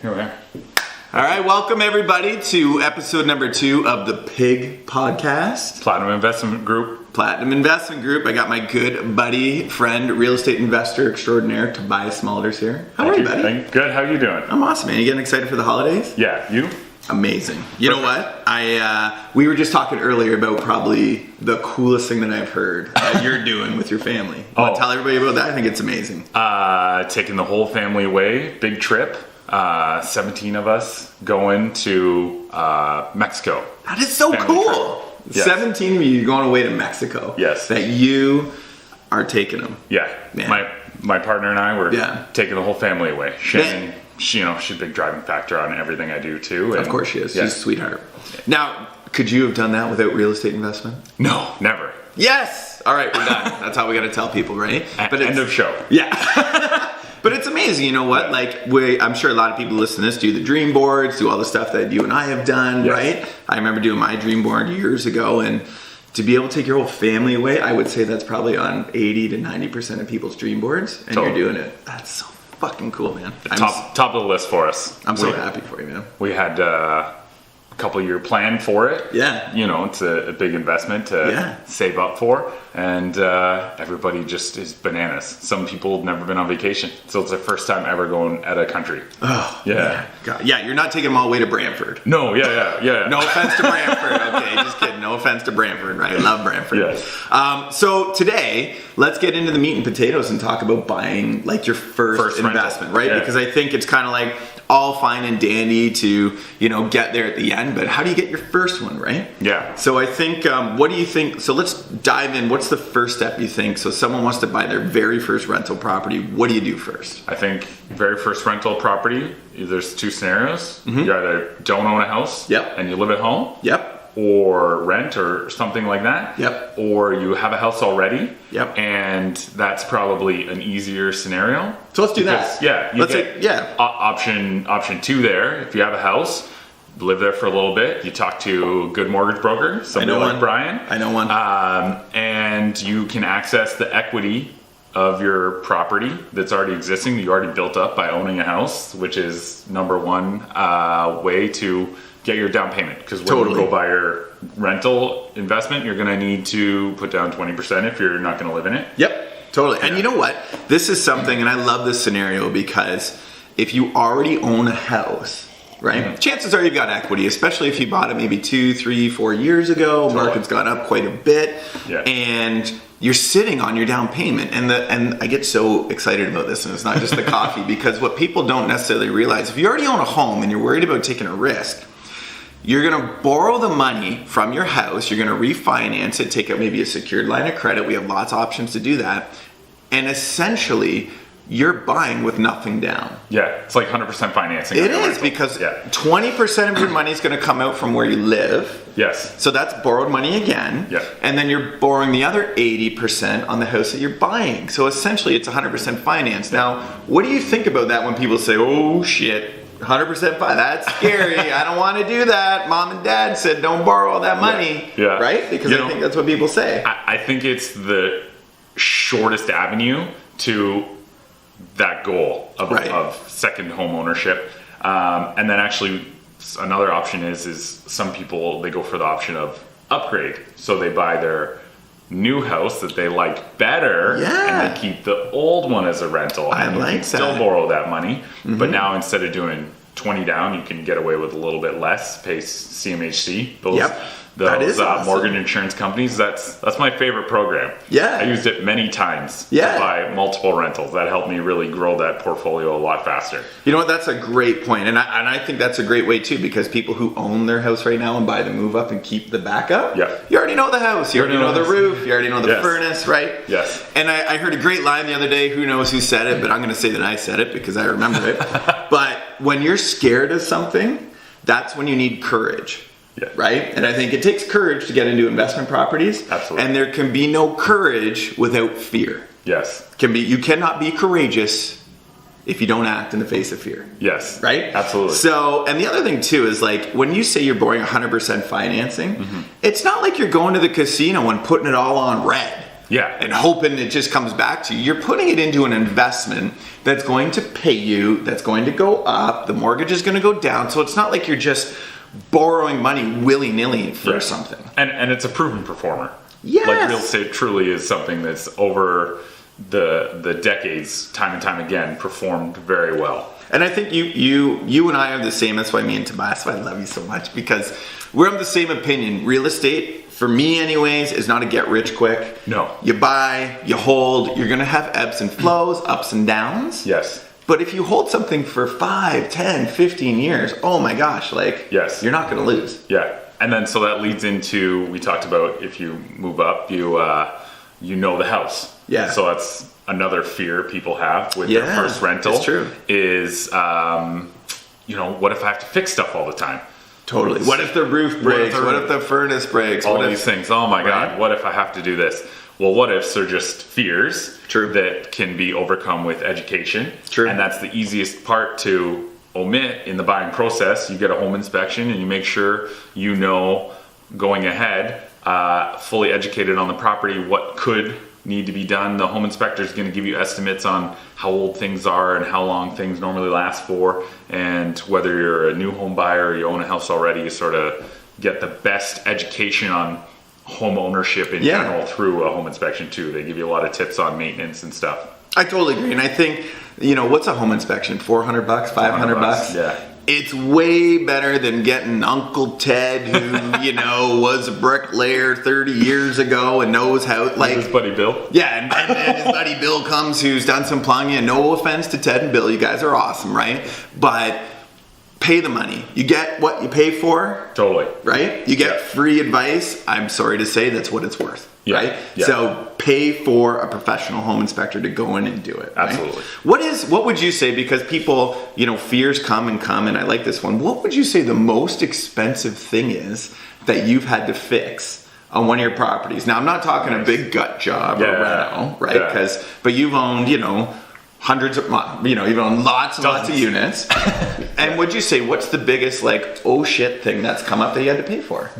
Here we are. All right, welcome everybody to episode number 2 of the Pig Podcast. Platinum Investment Group. Platinum Investment Group. I got my good buddy, friend, real estate investor extraordinaire, Tobias Smulders here. How are you, buddy? Good. How you doing? I'm awesome, man. You getting excited for the holidays? Yeah, you? Amazing. You know what? We were just talking earlier about probably the coolest thing that I've heard that you're doing with your family. Tell everybody about that. I think it's amazing. Taking the whole family away, big trip. 17 of us going to Mexico. That is so Family cool. Yes. 17 of you going away to Mexico. Yes. That you are taking them. Yeah. Man. My partner and I were taking the whole family away. Man. She's a big driving factor on everything I do too. Of course she is. Yeah. She's a sweetheart. Now, could you have done that without real estate investment? No, never. Yes. All right, we're done. That's how we got to tell people, right? But end of show. Yeah. But it's amazing, you know what? Like, I'm sure a lot of people listen to this do the dream boards, do all the stuff that you and I have done, Yes. right? I remember doing my dream board years ago, and to be able to take your whole family away, I would say that's probably on 80 to 90% of people's dream boards, and Totally. You're doing it. That's so fucking cool, man. Top of the list for us. I'm so happy for you, man. We had a couple year plan for it. Yeah. It's a big investment to save up for, and everybody just is bananas. Some people have never been on vacation, so it's their first time ever going out of country. Oh, yeah. Man. God. Yeah, you're not taking them all the way to Brantford. No, yeah. No offense to Brantford, okay, just kidding. No offense to Brantford, right? I love Brantford. Yes. So today, let's get into the meat and potatoes and talk about buying like your first investment, rental. right? Yeah. Because I think it's kind of like all fine and dandy to, get there at the end, but how do you get your first one, right? Yeah. So I think, what do you think? So let's dive in. What's the first step you think? So someone wants to buy their very first rental property. What do you do first? I think very first rental property, there's two scenarios. You either don't own a house and you live at home. Yep. Or rent or something like that. Yep. Or you have a house already. Yep. And that's probably an easier scenario. So let's do that. Yeah. Option 2 there. If you have a house, live there for a little bit. You talk to a good mortgage broker, somebody like Brian. I know one. And you can access the equity of your property that's already existing, that you already built up by owning a house, which is number one way to get your down payment. Because when you go buy your rental investment, you're going to need to put down 20% if you're not going to live in it. Yep, totally. And you know what? This is something, and I love this scenario because if you already own a house, right? Chances are you've got equity, especially if you bought it maybe 2, 3, 4 years ago. Market's gone up quite a bit. Yeah. And you're sitting on your down payment. And I get so excited about this, and it's not just the coffee, because what people don't necessarily realize, if you already own a home and you're worried about taking a risk, you're going to borrow the money from your house, you're going to refinance it, take out maybe a secured line of credit. We have lots of options to do that. And essentially, you're buying with nothing down. Yeah, it's like 100% financing. It is, because 20% of your money is going to come out from where you live. Yes. So that's borrowed money again. Yeah. And then you're borrowing the other 80% on the house that you're buying. So essentially, it's 100% finance. Now, what do you think about that when people say, oh shit, 100% that's scary. I don't want to do that. Mom and dad said don't borrow all that money. Yeah. Right? Because I think that's what people say. I think it's the shortest avenue to that goal of second home ownership. And then actually another option is some people, they go for the option of upgrade. So they buy their new house that they like better and they keep the old one as a rental. I and like you can that. still borrow that money, but now instead of doing 20 down, you can get away with a little bit less, pay CMHC. Those awesome. mortgage insurance companies, that's my favorite program. Yeah. I used it many times to buy multiple rentals. That helped me really grow that portfolio a lot faster. You know what? That's a great point. And I think that's a great way too, because people who own their house right now and buy the move up and keep the backup, you already know the house, you already know the roof, you already know the furnace, right? Yes. And I heard a great line the other day, who knows who said it, but I'm going to say that I said it because I remember it. But when you're scared of something, that's when you need courage. Yeah. Right? And I think it takes courage to get into investment properties. Absolutely. And there can be no courage without fear. Yes. You cannot be courageous if you don't act in the face of fear. Yes. Right? Absolutely. So, and the other thing too is like, when you say you're borrowing 100% financing, it's not like you're going to the casino and putting it all on red. Yeah. and hoping it just comes back to you. You're putting it into an investment that's going to pay you, that's going to go up, the mortgage is going to go down. So it's not like you're just borrowing money willy-nilly for something. And it's a proven performer. Yes. Like real estate truly is something that's over the decades, time and time again, performed very well. And I think you and I are the same. That's why me and Tobias, I love you so much, because we're of the same opinion. Real estate, for me anyways, is not a get rich quick. No. You buy, you hold, you're going to have ebbs and flows, ups and downs. Yes. But if you hold something for 5, 10, 15 years, oh my gosh, like, yes, you're not going to lose. Yeah. And then so that leads into, we talked about if you move up, you know the house. Yeah. So that's another fear people have with their first rental. It's true. Is, what if I have to fix stuff all the time? Totally. What if the roof breaks? What if the furnace breaks? All these things. Oh my God, what if I have to do this? Well, what ifs are just fears that can be overcome with education. True. And that's the easiest part to omit in the buying process. You get a home inspection and you make sure you know going ahead, fully educated on the property, what could need to be done. The home inspector is going to give you estimates on how old things are and how long things normally last for, and whether you're a new home buyer or you own a house already, you sort of get the best education on home ownership in general through a home inspection too. They give you a lot of tips on maintenance and stuff. I totally agree. And I think, what's a home inspection? $400, $500? Yeah. It's way better than getting Uncle Ted, who, was a bricklayer 30 years ago and knows how, like... His buddy Bill? Yeah, and his buddy Bill comes, who's done some plumbing, and no offense to Ted and Bill, you guys are awesome, right? But pay the money. You get what you pay for. Totally. Right? You get free advice. I'm sorry to say that's what it's worth. Yeah. Right? Yeah. So pay for a professional home inspector to go in and do it. Right? Absolutely. What would you say, because people, fears come, and I like this one. What would you say the most expensive thing is that you've had to fix on one of your properties? Now, I'm not talking a big gut job or reno, right? Yeah. But you've owned, hundreds of, you've owned lots and lots of units. And would you say, what's the biggest, oh shit thing that's come up that you had to pay for?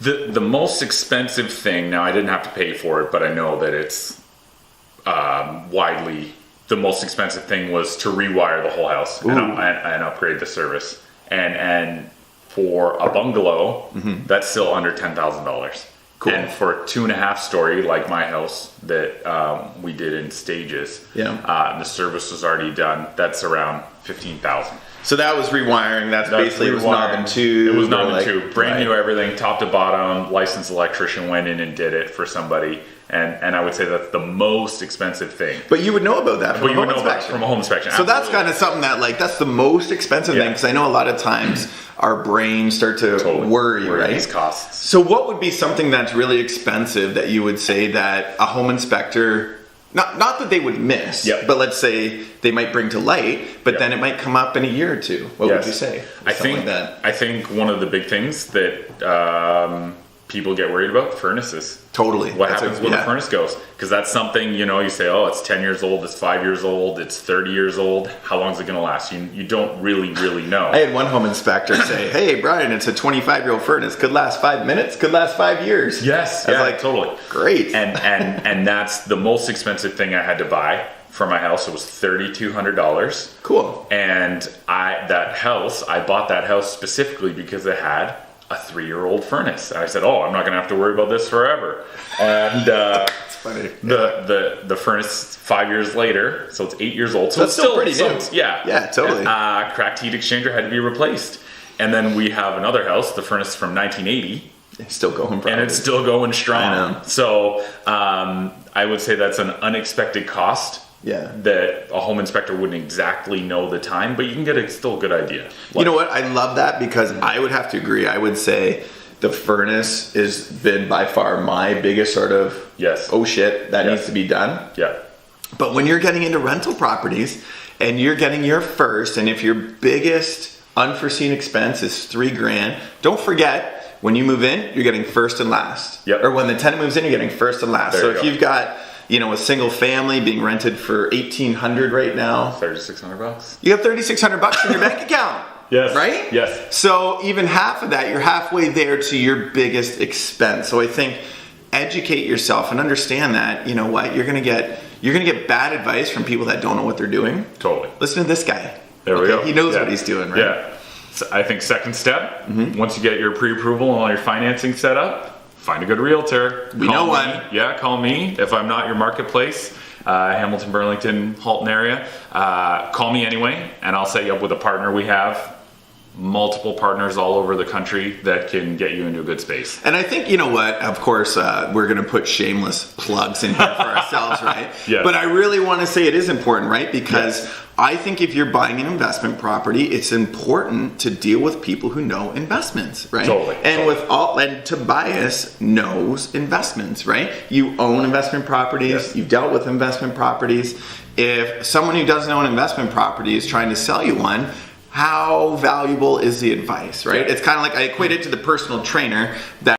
The most expensive thing, now I didn't have to pay for it, but I know that it's widely, the most expensive thing was to rewire the whole house and upgrade the service. And for a bungalow, that's still under $10,000. Cool. And for a 2.5 story, like my house that we did in stages, the service was already done, that's around $15,000. So that was rewiring. That's basically, it was knob and tube. It was knob and tube. Brand new everything, top to bottom. Licensed electrician went in and did it for somebody. And I would say that's the most expensive thing. But you would know about that from a home inspection. From a home inspection. So that's kind of something that, that's the most expensive thing, because I know a lot of times our brains start to worry, right? These costs. So what would be something that's really expensive that you would say that a home inspector... Not that they would miss, but let's say they might bring to light, but then it might come up in a year or two. What would you say? I think one of the big things that people get worried about, furnaces. Totally. What happens when the furnace goes? Because that's something, you say, oh, it's 10 years old, it's 5 years old, it's 30 years old. How long is it going to last? You don't really know. I had one home inspector say, hey, Brian, it's a 25-year-old furnace. Could last 5 minutes, could last 5 years. Yes. I was like, totally. Great. And that's the most expensive thing I had to buy for my house. It was $3,200. Cool. And I bought that house specifically because it had a 3-year-old furnace. And I said, I'm not going to have to worry about this forever. And it's funny. The furnace 5 years later, so it's 8 years old. So that's it's still pretty new. Yeah, totally. Cracked heat exchanger had to be replaced. And then we have another house, the furnace from 1980. It's still going probably. And it's still going strong. I know. So I would say that's an unexpected cost. Yeah. That a home inspector wouldn't exactly know the time, but you can get still a good idea. You know what? I love that, because I would have to agree. I would say the furnace has been by far my biggest sort of, oh shit, that needs to be done. Yeah. But when you're getting into rental properties and you're getting your first, and if your biggest unforeseen expense is $3,000, don't forget, when you move in, you're getting first and last. Yep. Or when the tenant moves in, you're getting first and last. So if you've got, a single family being rented for $1,800 right now, $3,600. You have $3,600 in your bank account. Yes. Right? Yes. So even half of that, you're halfway there to your biggest expense. So I think educate yourself and understand that, you know what, you're gonna get bad advice from people that don't know what they're doing. Totally. Listen to this guy. There we go. He knows what he's doing, right? Yeah. So I think second step, once you get your pre-approval and all your financing set up, find a good realtor. We know one. Yeah, call me if I'm not your marketplace. Hamilton, Burlington, Halton area. Call me anyway, and I'll set you up with a partner. We have multiple partners all over the country that can get you into a good space. And I think, you know what, of course, we're going to put shameless plugs in here for ourselves, right? Yes. But I really want to say it is important, right? Because I think if you're buying an investment property, it's important to deal with people who know investments, right? Totally. And Tobias knows investments, right? You own investment properties, Yes. you've dealt with investment properties. If someone who doesn't own investment property is trying to sell you one, how valuable is the advice, right? Yeah. It's kind of like, I equate it to the personal trainer that